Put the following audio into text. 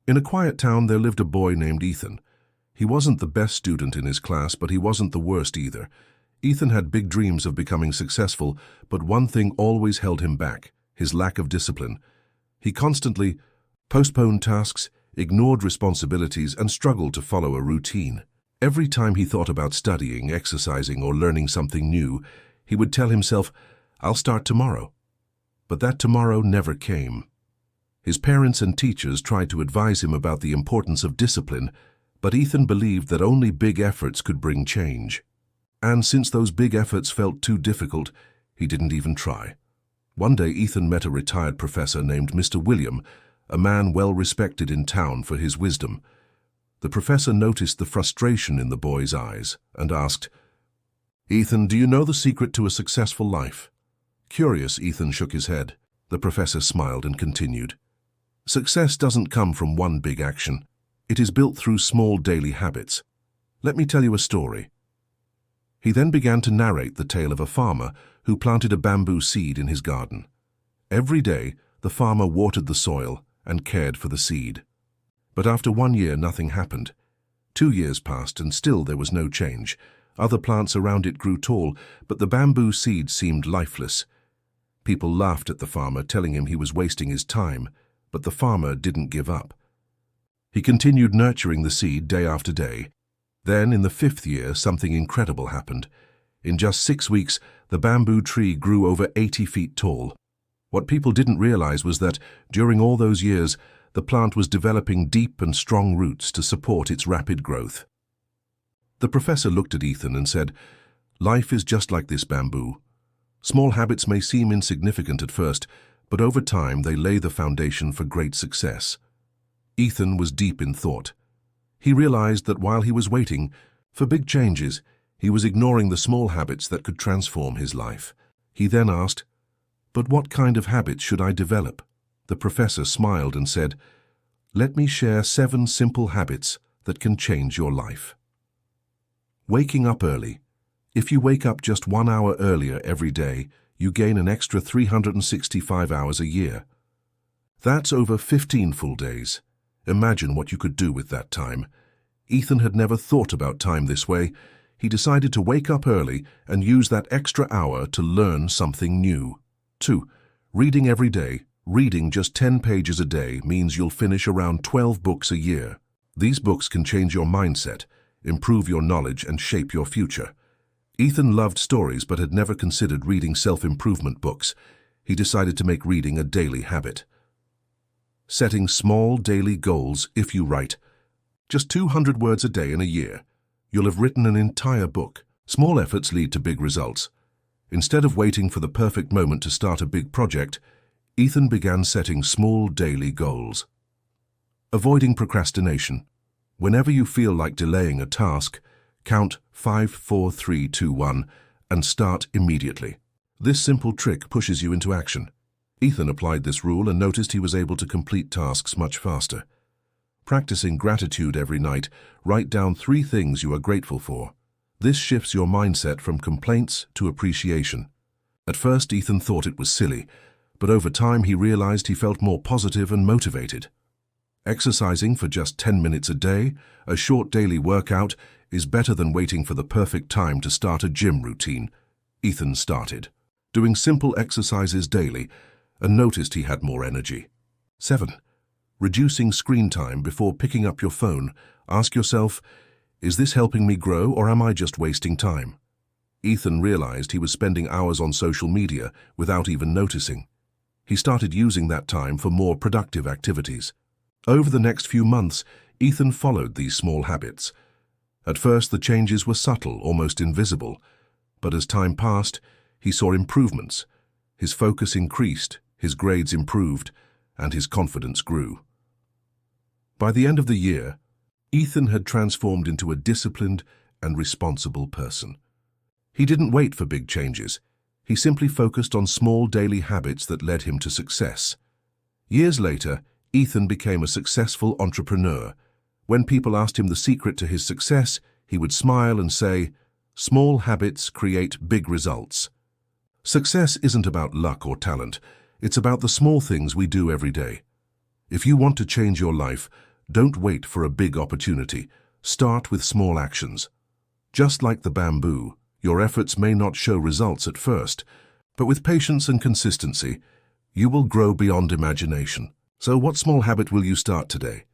In a quiet town there lived a boy named Ethan. He wasn't the best student in his class, but he wasn't the worst either. Ethan had big dreams of becoming successful, but one thing always held him back: his lack of discipline. He constantly postponed tasks, ignored responsibilities, and struggled to follow a routine. Every time he thought about studying, exercising, or learning something new, he would tell himself, "I'll start tomorrow." But that tomorrow never came. His parents and teachers tried to advise him about the importance of discipline, but Ethan believed that only big efforts could bring change. And since those big efforts felt too difficult, he didn't even try. One day Ethan met a retired professor named Mr. William, a man well respected in town for his wisdom. The professor noticed the frustration in the boy's eyes and asked, "Ethan, do you know the secret to a successful life?" Curious, Ethan shook his head. The professor smiled and continued, "Success doesn't come from one big action. It is built through small daily habits. Let me tell you a story." He then began to narrate the tale of a farmer who planted a bamboo seed in his garden. Every day, the farmer watered the soil and cared for the seed. But after 1 year, nothing happened. 2 years passed and still there was no change. Other plants around it grew tall, but the bamboo seed seemed lifeless. People laughed at the farmer, telling him he was wasting his time, but the farmer didn't give up. He continued nurturing the seed day after day. Then, in the 5th year, something incredible happened. In just 6 weeks, the bamboo tree grew over 80 feet tall. What people didn't realize was that, during all those years, the plant was developing deep and strong roots to support its rapid growth. The professor looked at Ethan and said, "Life is just like this bamboo. Small habits may seem insignificant at first, but over time they lay the foundation for great success." Ethan was deep in thought. He realized that while he was waiting for big changes, he was ignoring the small habits that could transform his life. He then asked, "But what kind of habits should I develop?" The professor smiled and said, "Let me share 7 simple habits that can change your life." Waking up early. If you wake up just 1 hour earlier every day, you gain an extra 365 hours a year. That's over 15 full days. Imagine what you could do with that time. Ethan had never thought about time this way. He decided to wake up early and use that extra hour to learn something new. 2. Reading every day. Reading just 10 pages a day means you'll finish around 12 books a year. These books can change your mindset, improve your knowledge, and shape your future. Ethan loved stories but had never considered reading self-improvement books. He decided to make reading a daily habit. Setting small daily goals. If you write just 200 words a day in a year, you'll have written an entire book. Small efforts lead to big results. Instead of waiting for the perfect moment to start a big project, Ethan began setting small daily goals. Avoiding procrastination. Whenever you feel like delaying a task, count 5, 4, 3, 2, 1 and start immediately. This simple trick pushes you into action. Ethan applied this rule and noticed he was able to complete tasks much faster. Practicing gratitude every night. Write down 3 things you are grateful for. This shifts your mindset from complaints to appreciation. At first, Ethan thought it was silly, but over time he realized he felt more positive and motivated. Exercising for just 10 minutes a day, a short daily workout, is better than waiting for the perfect time to start a gym routine. Ethan started doing simple exercises daily and noticed he had more energy. 7. Reducing screen time. Before picking up your phone, ask yourself, is this helping me grow or am I just wasting time? Ethan realized he was spending hours on social media without even noticing. He started using that time for more productive activities. Over the next few months, Ethan followed these small habits. At first, the changes were subtle, almost invisible, but as time passed, he saw improvements. His focus increased, his grades improved, and his confidence grew. By the end of the year, Ethan had transformed into a disciplined and responsible person. He didn't wait for big changes. He simply focused on small daily habits that led him to success. Years later, Ethan became a successful entrepreneur. When people asked him the secret to his success, he would smile and say, "Small habits create big results." Success isn't about luck or talent. It's about the small things we do every day. If you want to change your life, Don't wait for a big opportunity. Start with small actions. Just like the bamboo, your efforts may not show results at first, but with patience and consistency, you will grow beyond imagination. So what small habit will you start today?